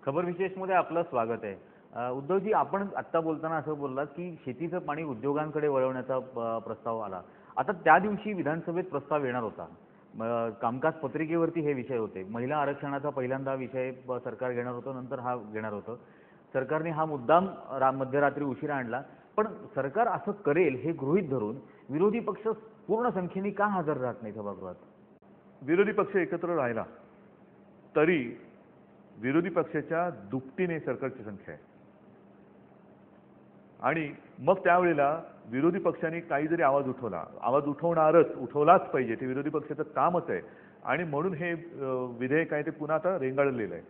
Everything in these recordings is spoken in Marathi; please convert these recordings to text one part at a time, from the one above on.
खबर विशेषमध्ये आपलं स्वागत आहे. उद्धवजी, आपण आत्ता बोलताना असं बोललात की शेतीचं पाणी उद्योगांकडे वळवण्याचा प्रस्ताव आला. आता त्या दिवशी विधानसभेत प्रस्ताव येणार होता. कामकाज पत्रिकेवरती हे विषय होते. महिला आरक्षणाचा पहिल्यांदा विषय सरकार घेणार होतं, नंतर हा घेणार होतं. सरकारने हा मुद्दाम मध्यरात्री उशिरा आणला. पण सरकार असं करेल हे गृहीत धरून विरोधी पक्ष पूर्ण संख्येने का हजर राहत नाही सभागृहात? विरोधी पक्ष एकत्र राहिला तरी विरोधी पक्षाच्या दुपटीने सरकारची संख्या आहे. आणि मग त्यावेळेला विरोधी पक्षांनी काही जरी आवाज उठवला, आवाज उठवलाच पाहिजे, ते विरोधी पक्षाचं कामच आहे. आणि म्हणून हे विधेयक आहे ते पुन्हा आता रेंगाळलेलं आहे.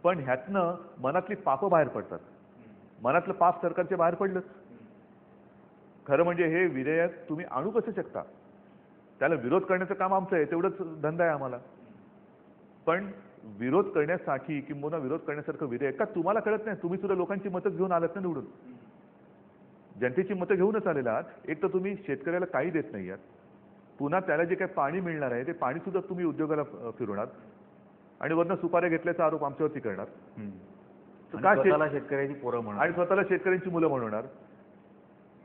पण ह्यातनं मनातली पापं बाहेर पडतात. मनातलं पाप सरकारच्या बाहेर पडलंच. खरं म्हणजे हे विधेयक तुम्ही आणू कसं शकता? त्याला विरोध करण्याचं काम आमचं आहे, तेवढंच धंदा आहे आम्हाला. पण विरोध करण्यासाठी किंवा विरोध करण्यासारखं विधेयक का तुम्हाला कळत नाही? तुम्ही सुद्धा लोकांची मतं घेऊन आलात ना निवडून. जनतेची मतं घेऊनच आलेला आहात. एक तर तुम्ही शेतकऱ्याला काही देत नाही आहात, पुन्हा त्याला जे काही पाणी मिळणार आहे ते पाणी सुद्धा तुम्ही उद्योगाला फिरवणार आणि वरनं सुपाऱ्या घेतल्याचा आरोप आमच्यावरती करणार. स्वतःला शेतकऱ्याची पोरं म्हणून आणि स्वतःला शेतकऱ्यांची मुलं म्हणणार.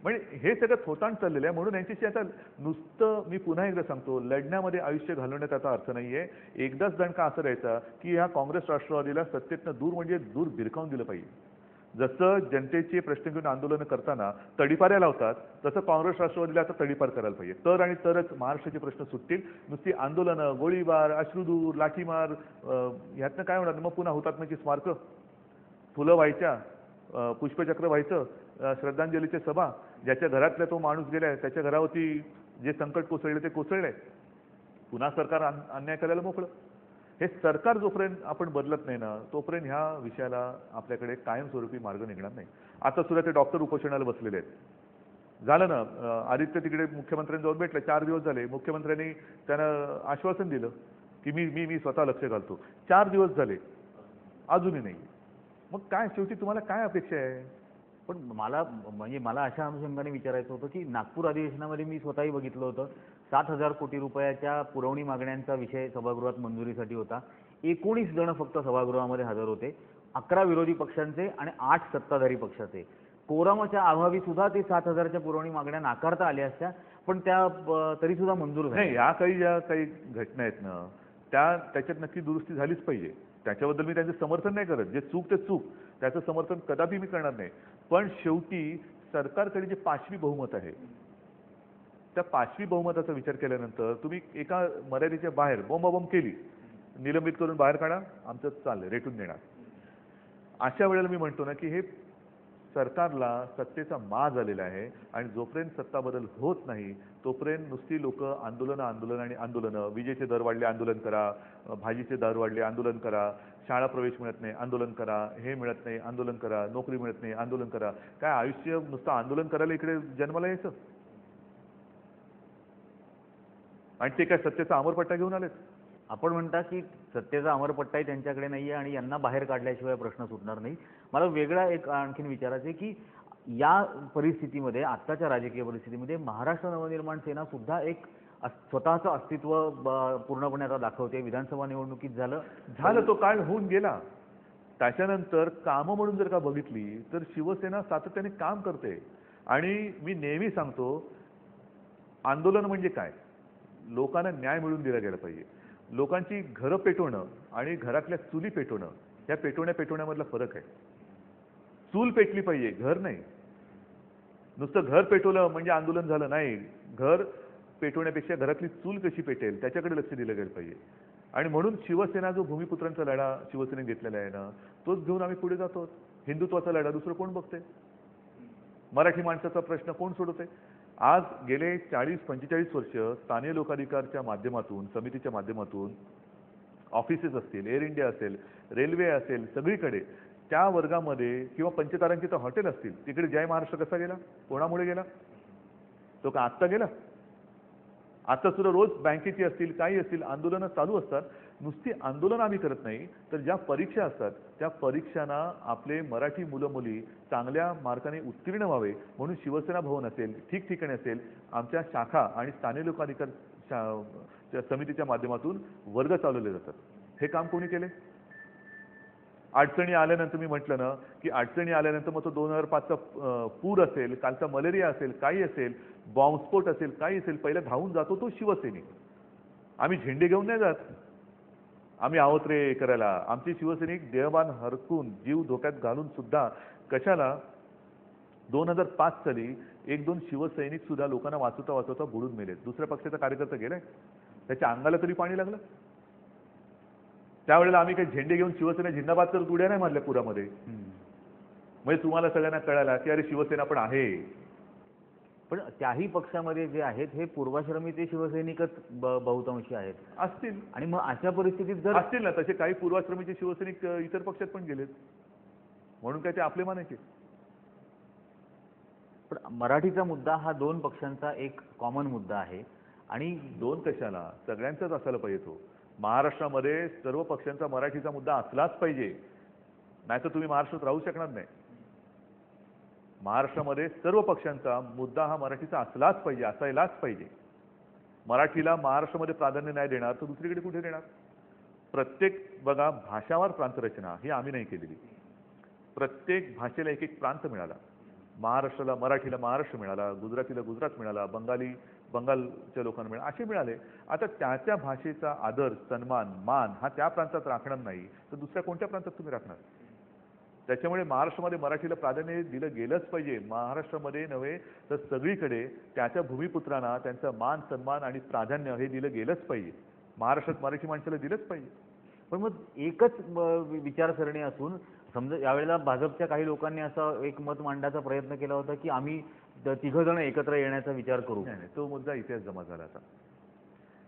म्हणजे हे सगळं थोतांड चाललेलं आहे. म्हणून यांच्याशी आता नुसतं मी पुन्हा एकदा सांगतो, लढण्यामध्ये आयुष्य घालवण्यात आता अर्थ नाहीये. एकदाच दणका असं राहायचा की ह्या काँग्रेस राष्ट्रवादीला सत्तेतनं दूर म्हणजे दूर भिरकावून दिलं पाहिजे. जसं जनतेचे प्रश्न घेऊन आंदोलनं करताना तडीपाऱ्या लावतात, तसं काँग्रेस राष्ट्रवादीला आता तडीपार करायला पाहिजे. तर आणि तरच महाराष्ट्राचे प्रश्न सुटतील. नुसती आंदोलनं, गोळीबार, अश्रुधूर, लाठीमार ह्यातनं काय होणार? मग पुन्हा हुतात्म्याची स्मारकं, फुलं व्हायच्या, पुष्पचक्र व्हायचं, श्रद्धांजलीच्या सभा, ज्याच्या घरातला तो माणूस गेलाय त्याच्या घरावरती जे संकट कोसळले ते कोसळले. पुन्हा सरकार अन्याय करायला मोकळं. हे सरकार जोपर्यंत आपण बदलत नाही ना तोपर्यंत ह्या विषयाला आपल्याकडे कायमस्वरूपी मार्ग निघणार नाही. आता सुद्धा ते डॉक्टर उपोषणाला बसलेले आहेत. झालं ना, आदित्य तिकडे मुख्यमंत्र्यांजवळ भेटले, 4 दिवस झाले. मुख्यमंत्र्यांनी त्यांना आश्वासन दिलं की मी स्वतः लक्ष घालतो. 4 दिवस झाले अजूनही नाही. मग काय शेवटी तुम्हाला काय अपेक्षा आहे? पण मला अशा अनुषंगाने विचारायचं होतं की नागपूर अधिवेशनामध्ये मी स्वतःही बघितलं होतं. 7,000 कोटी रुपयाच्या पुरवणी मागण्यांचा विषय सभागृहात मंजुरीसाठी होता. 19 जण फक्त सभागृहामध्ये हजर होते. 11 विरोधी पक्षांचे आणि 8 सत्ताधारी पक्षाचे. कोरमच्या अभावी सुद्धा ते 7,000च्या पुरवणी मागण्या नाकारता आल्या असत्या, पण त्या तरी सुद्धा मंजूर झाल्या. नाही, ज्या काही घटना आहेत ना त्याच्यात नक्की दुरुस्ती झालीच पाहिजे. त्याच्याबद्दल मी त्यांचं समर्थन नाही करत. जे चूक ते चूक, त्याचं समर्थन कदापि मी करणार नाही. पण शेवटी सरकारकडे जे 5वी बहुमत आहे, त्या 5वी बहुमताचा विचार केल्यानंतर तुम्ही एका मर्यादेच्या बाहेर बोंबाबोंब केली, निलंबित करून बाहेर काढा, आमचं चाललंय रेटून देणार. अशा वेळेला मी म्हणतो ना की हे सरकारला सत्तेचा माज आलेला आहे. आणि जोपर्यंत सत्ता बदल होत नाही तोपर्यंत नुसती लोक आंदोलनं, विजेचे दर वाढले आंदोलन करा, भाजीचे दर वाढले आंदोलन करा, शाळा प्रवेश मिळत नाही आंदोलन करा, हे मिळत नाही आंदोलन करा, नोकरी मिळत नाही आंदोलन करा. काय आयुष्य नुसतं आंदोलन करायला इकडे जन्माला यायचं? आणि ते काय सत्तेचा अमरपट्टा घेऊन आलेत? आपण म्हणता की सत्तेचा अमरपट्टाही त्यांच्याकडे नाहीये आणि यांना बाहेर काढल्याशिवाय प्रश्न सुटणार नाही. मला वेगळा एक आणखीन विचारायचं आहे की या परिस्थितीमध्ये, आत्ताच्या राजकीय परिस्थितीमध्ये महाराष्ट्र नवनिर्माण सेना सुद्धा एक स्वतःचं अस्तित्व पूर्णपणे आता दाखवते. विधानसभा निवडणुकीत झालं तो काळ होऊन गेला. त्याच्यानंतर कामं म्हणून जर का बघितली तर शिवसेना सातत्याने काम करते. आणि मी नेहमी सांगतो, आंदोलन म्हणजे काय? लोकांना न्याय मिळवून दिला गेला पाहिजे. लोकांची घरं पेटवणं आणि घरातल्या चुली पेटवणं, या पेटवण्यामधला फरक आहे. चूल पेटली पाहिजे, घर नाही. नुसतं घर पेटवलं म्हणजे आंदोलन झालं नाही. घर पेटवण्यापेक्षा घरातली चूल कशी पेटेल त्याच्याकडे लक्ष दिलं गेलं पाहिजे. आणि म्हणून शिवसेना जो भूमिपुत्रांचा लढा शिवसेनेने घेतलेला आहे ना, तोच घेऊन आम्ही पुढे जातो. हिंदुत्वाचा लढा दुसरं कोण बघते? मराठी माणसाचा प्रश्न कोण सोडवते? आज गेले 40-45 वर्ष स्थानिक लोकाधिकारच्या माध्यमातून, समितीच्या माध्यमातून, ऑफिसेस असतील, एअर इंडिया असेल, रेल्वे असेल, सगळीकडे त्या वर्गामध्ये किंवा पंचतारांकित हॉटेल असतील, तिकडे जय महाराष्ट्र कसा गेला? कोणामुळे गेला? तो का आत्ता गेला? आता सुद्धा रोज बँकेची असतील, काही असतील, आंदोलनं चालू असतात. नुसती आंदोलन आम्ही करत नाही, तर ज्या परीक्षा असतात त्या परीक्षांना आपले मराठी मुलं मुली चांगल्या मार्काने उत्तीर्ण व्हावे म्हणून शिवसेना भवन असेल, ठिकठिकाणी असेल, आमच्या शाखा आणि स्थानिक लोकाधिकार समितीच्या माध्यमातून वर्ग चालवले जातात. हे काम कोणी केले? अडचणी आल्यानंतर मी म्हटलं ना की अडचणी आल्यानंतर मग तो 2005चा पूर असेल, कालचा मलेरिया असेल, काही असेल, बॉम्बस्फोट असेल, काही असेल, पहिला धावून जातो तो शिवसैनिक. आम्ही झेंडे घेऊन नाही जात. आम्ही आहोत रे करायला. आमचे शिवसैनिक देहभान हरकून जीव धोक्यात घालून सुद्धा कशाला 2005 साली 1-2 शिवसैनिक सुद्धा लोकांना वाचवता वाचवता बुडून मेले. दुसऱ्या पक्षाचा कार्यकर्ता गेलाय, त्याच्या अंगाला तरी पाणी लागलं. त्यावेळेला आम्ही काही झेंडे घेऊन शिवसेना जिंदाबाद करत उड्या नाही मारल्या पुरामध्ये. म्हणजे तुम्हाला सगळ्यांना कळायला की अरे शिवसेना पण आहे. पण त्याही पक्षामध्ये जे आहेत हे पूर्वाश्रमी ते शिवसैनिकच बहुतांशी आहेत असतील. आणि मग अशा परिस्थितीत जर असतील ना तसे काही पूर्वाश्रमीचे शिवसैनिक इतर पक्षात पण गेलेत, म्हणून काय ते आपले मानायचे. पण मराठीचा मुद्दा हा दोन पक्षांचा एक कॉमन मुद्दा आहे आणि दोन कशाला, सगळ्यांचाच असायला पाहिजे तो. महाराष्ट्रामध्ये सर्व पक्षांचा मराठीचा मुद्दा असलाच पाहिजे, नाहीतर तुम्ही महाराष्ट्रात राहू शकणार नाही. महाराष्ट्रामध्ये सर्व पक्षांचा मुद्दा हा मराठीचा असलाच पाहिजे, असायलाच पाहिजे. मराठीला महाराष्ट्रामध्ये प्राधान्य नाही देणार तर दुसरीकडे कुठे देणार. प्रत्येक बघा भाषावार प्रांतरचना ही आम्ही नाही केलेली. प्रत्येक भाषेला एक एक प्रांत मिळाला. महाराष्ट्राला मराठीला महाराष्ट्र मिळाला, गुजरातीला गुजरात मिळाला, बंगालच्या लोकांना मिळाला, असे मिळाले. आता त्या भाषेचा आदर, सन्मान, मान हा त्या प्रांतात राखणार नाही तर दुसऱ्या कोणत्या प्रांतात तुम्ही राखणार. त्याच्यामुळे महाराष्ट्रामध्ये मराठीला प्राधान्य दिलं गेलंच पाहिजे. महाराष्ट्रामध्ये नव्हे तर सगळीकडे त्याच्या भूमिपुत्रांना त्यांचा मान, सन्मान आणि प्राधान्य हे दिलं गेलंच पाहिजे. महाराष्ट्रात मराठी माणसाला दिलंच पाहिजे. पण मग एकच विचारसरणी असून समजा यावेळेला भाजपच्या काही लोकांनी असं एक मत मांडण्याचा प्रयत्न केला होता की आम्ही तिघजण एकत्र येण्याचा विचार करू. नाही, तो मुद्दा इतिहास जमा झाला आता.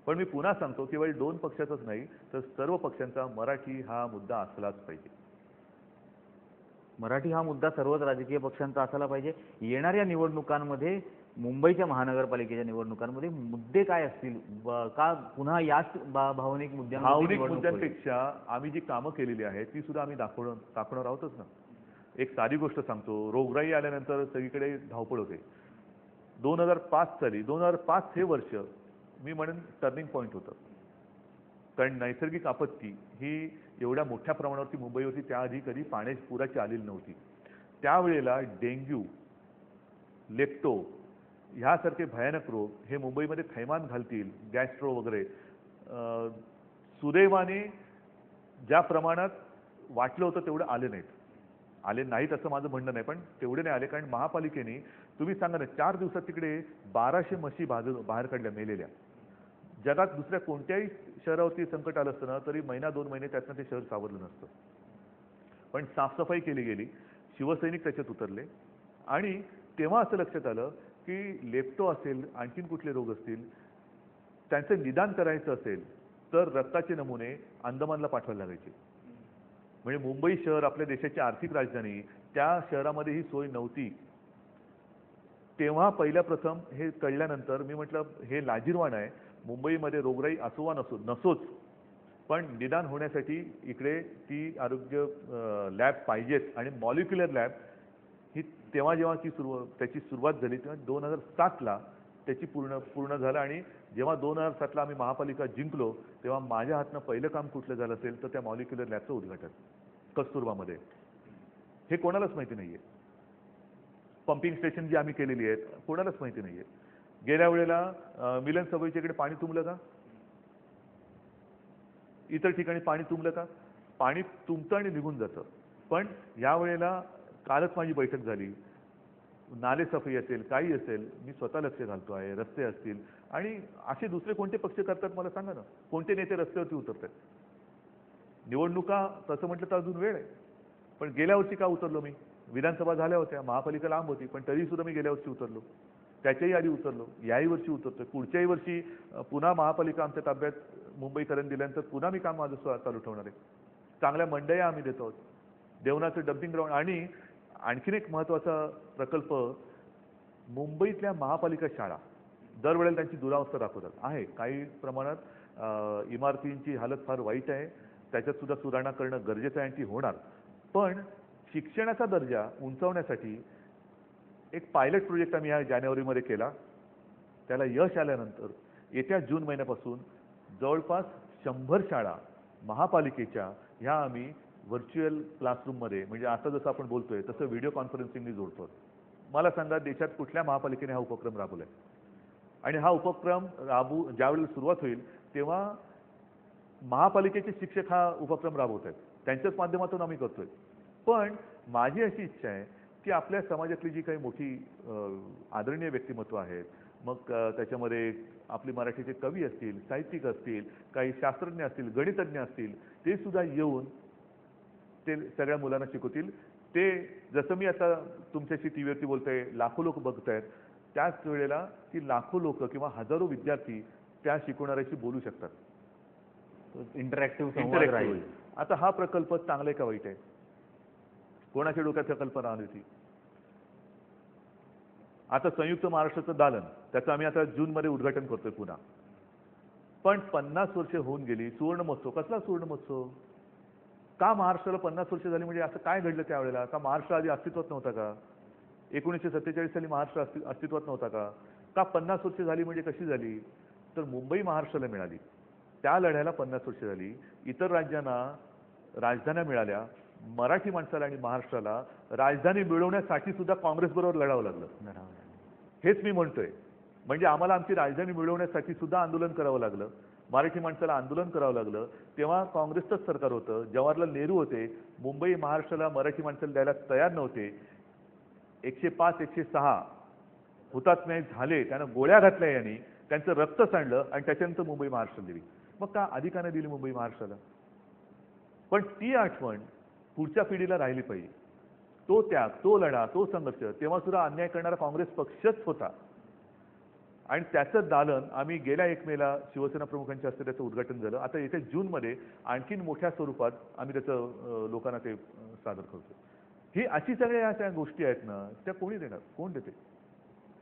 पण मी पुन्हा सांगतो, केवळ दोन पक्षाचाच नाही तर सर्व पक्षांचा मराठी हा मुद्दा असलाच पाहिजे. मराठी हा मुद्दा सर्वच राजकीय पक्षांचा असायला पाहिजे. येणाऱ्या निवडणुकांमध्ये मुंबईच्या महानगरपालिकेच्या निवडणुकांमध्ये मुद्दे काय असतील, का पुन्हा याच भावनिक मुद्द्यांपेक्षा आम्ही जी कामं केलेली आहेत ती सुद्धा आम्ही दाखवणार आहोतच ना. एक साधी गोष्ट सांगतो, रोगराई आल्यानंतर सगळीकडे धावपळ होते. 2005 साली 2005 हे वर्ष मी म्हणेन टर्निंग पॉईंट होतं. कारण नैसर्गिक आपत्ती ही एवढ्या मोठ्या प्रमाणावरती मुंबईवरती त्याआधी कधी पुराची आलेली नव्हती. त्यावेळेला डेंग्यू, लेप्टो ह्यासारखे भयानक रोग हे मुंबईमध्ये थैमान घालतील, गॅस्ट्रो वगैरे, सुदैवाने ज्या प्रमाणात वाटलं होतं तेवढं आले नाहीत. आले नाहीत असं माझं म्हणणं नाही, पण तेवढे नाही आले. कारण महापालिकेने, तुम्ही सांगा ना, 4 दिवसात तिकडे 1200 म्हशी बाहेर काढल्या मेलेल्या. जगात दुसऱ्या कोणत्याही शहरावरती संकट आलं असतं ना तरी महिना 2 महिने त्यातनं ते शहर सावरलं नसतं. पण साफसफाई केली गेली, शिवसैनिक त्याच्यात उतरले आणि तेव्हा असं लक्षात आलं की लेप्टो असेल, आणखीन कुठले रोग असतील, त्यांचं निदान करायचं असेल तर रक्ताचे नमुने अंदमानला पाठवायला लागायचे. म्हणजे मुंबई शहर आपल्या देशाची आर्थिक राजधानी, त्या शहरामध्ये ही सोय नव्हती. तेव्हा पहिल्या प्रथम हे कळल्यानंतर मी म्हटलं हे लाजिरवाण आहे. मुंबईमध्ये रोगराई असो वा नसोच, पण निदान होण्यासाठी इकडे ती आरोग्य लॅब पाहिजेत. आणि मॉलिक्युलर लॅब ही तेव्हा जेव्हा त्याची सुरुवात झाली तेव्हा 2007ला त्याची पूर्ण झालं. आणि जेव्हा 2007ला आम्ही महापालिका जिंकलो तेव्हा माझ्या हातनं पहिलं काम कुठलं झालं असेल तर त्या मॉलिक्युलर लॅबचं उद्घाटन कस्तुरबामध्ये. हे कोणालाच माहिती नाहीये. पंपिंग स्टेशन जी आम्ही केलेली आहेत कोणालाच माहिती नाहीये. गेल्या वेळेला मिलन सभेच्या इकडे पाणी तुंबलं का, इतर ठिकाणी पाणी तुंबलं का, पाणी तुंबतं आणि निघून जातं. पण यावेळेला कालच माझी बैठक झाली, नाले सफाई असेल, काही असेल, मी स्वतः लक्ष घालतो आहे. रस्ते असतील, आणि असे दुसरे कोणते पक्ष करतात मला सांगा ना. कोणते नेते रस्त्यावरती उतरतात. निवडणुका तसं म्हटलं तर अजून वेळ आहे, पण गेल्या वर्षी का उतरलो मी. विधानसभा झाल्या होत्या, महापालिका लांब होती, पण तरी सुद्धा मी गेल्या वर्षी उतरलो, त्याच्याही आधी उतरलो, याही वर्षी उतरतोय. पुढच्याही वर्षी पुन्हा महापालिका आमच्या ताब्यात मुंबईकरण दिल्यानंतर पुन्हा मी काम माझं चालू ठेवणार आहे. चांगल्या मंडया आम्ही देतो आहोत, देवनाचं डम्पिंग ग्राउंड. आणि आणखीन एक महत्त्वाचा प्रकल्प, मुंबईतल्या महापालिका शाळा दरवेळेला त्यांची दुरावस्था दाखवतात. आहे काही प्रमाणात इमारतींची हालत फार वाईट आहे, त्याच्यात सुद्धा सुधारणा करणं गरजेचं आहे आणि ती होणार. पण शिक्षणाचा दर्जा उंचावण्यासाठी एक पायलट प्रोजेक्ट आम्ही ह्या जानेवारीमध्ये केला. त्याला यश आल्यानंतर येत्या जून महिन्यापासून जवळपास 100 शाळा महापालिकेच्या ह्या आम्ही व्हर्च्युअल क्लासरूममध्ये म्हणजे आता जसं आपण बोलतोय तसं व्हिडिओ कॉन्फरन्सिंगनी जोडतो. मला सांगा देशात कुठल्या महापालिकेने हा उपक्रम राबवलाय? आणि हा उपक्रम ज्यावेळेला सुरुवात होईल तेव्हा महापालिकेचे शिक्षक हा उपक्रम राबवत आहेत, त्यांच्याच माध्यमातून आम्ही करतोय. पण माझी अशी इच्छा आहे की आपल्या समाजातली जी काही मोठी आदरणीय व्यक्तिमत्व आहेत, मग त्याच्यामध्ये आपले मराठीचे कवी असतील, साहित्यिक असतील, काही शास्त्रज्ञ असतील, गणितज्ञ असतील, ते सुद्धा येऊन ते सगळ्या मुलांना शिकवतील. ते जसं मी आता तुमच्याशी टी व्हीवरती बोलतोय, लाखो लोक बघतायत, त्याच वेळेला ती लाखो लोक किंवा हजारो विद्यार्थी त्या शिकवणाऱ्याशी बोलू शकतात. इंटरॅक्टिव्ह संवाद Interactive राहील. होईल. आता हा प्रकल्प चांगला आहे का वाईट आहे? कोणाच्या डोक्यात कल्पना आली होती? आता संयुक्त महाराष्ट्राचं दालन त्याचं आम्ही आता जूनमध्ये उद्घाटन करतोय पुन्हा. पण 50 वर्ष होऊन गेली. सुवर्ण महोत्सव कसला सुवर्ण महोत्सव? का महाराष्ट्राला 50 वर्ष झाली? म्हणजे असं काय घडलं त्यावेळेला? का महाराष्ट्र आधी अस्तित्वात नव्हता का? 1947 साली महाराष्ट्र अस्तित्वात नव्हता का? का 50 वर्ष झाली म्हणजे कशी झाली? तर मुंबई महाराष्ट्राला मिळाली, त्या लढ्याला 50 वर्ष झाली. इतर राज्यांना राजधान्या मिळाल्या, मराठी माणसाला आणि महाराष्ट्राला राजधानी मिळवण्यासाठी सुद्धा काँग्रेसबरोबर लढावं लागलं. हेच मी म्हणतोय. म्हणजे आम्हाला आमची राजधानी मिळवण्यासाठी सुद्धा आंदोलन करावं लागलं, मराठी माणसाला आंदोलन करावं लागलं. तेव्हा काँग्रेसचंच सरकार होतं, जवाहरलाल नेहरू होते. मुंबई महाराष्ट्राला मराठी माणसाला द्यायला तयार नव्हते. 105 106 हुतात्मे झाले, त्यांना गोळ्या घातल्या यांनी, त्यांचं रक्त सांडलं आणि त्याच्यानंतर मुंबई महाराष्ट्राला दिली. मग का अधिकाने दिली मुंबई महाराष्ट्राला? पण ती आठवण पुढच्या पिढीला राहिली पाहिजे. तो त्याग, तो लढा, तो संघर्ष तेव्हा सुद्धा अन्याय करणारा काँग्रेस पक्षच होता. आणि त्याचं दालन आम्ही गेल्या 1 मेला शिवसेना प्रमुखांच्या हस्ते त्याचं उद्घाटन झालं. आता येत्या जूनमध्ये आणखीन मोठ्या स्वरूपात आम्ही त्याचं लोकांना ते सादर करतो. ही अशी सगळ्या त्या गोष्टी आहेत ना, त्या कोणी देणार? कोण देते?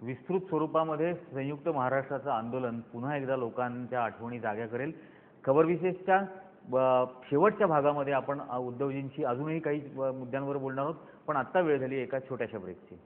विस्तृत स्वरूपामध्ये संयुक्त महाराष्ट्राचं आंदोलन पुन्हा एकदा लोकांच्या आठवणी जाग्या करेल. खबर विशेषच्या शेवटच्या भागामध्ये आपण उद्धवजींशी अजूनही काही मुद्द्यांवर बोलणार आहोत, पण आत्ता वेळ झाली एका छोट्याशा ब्रेकची.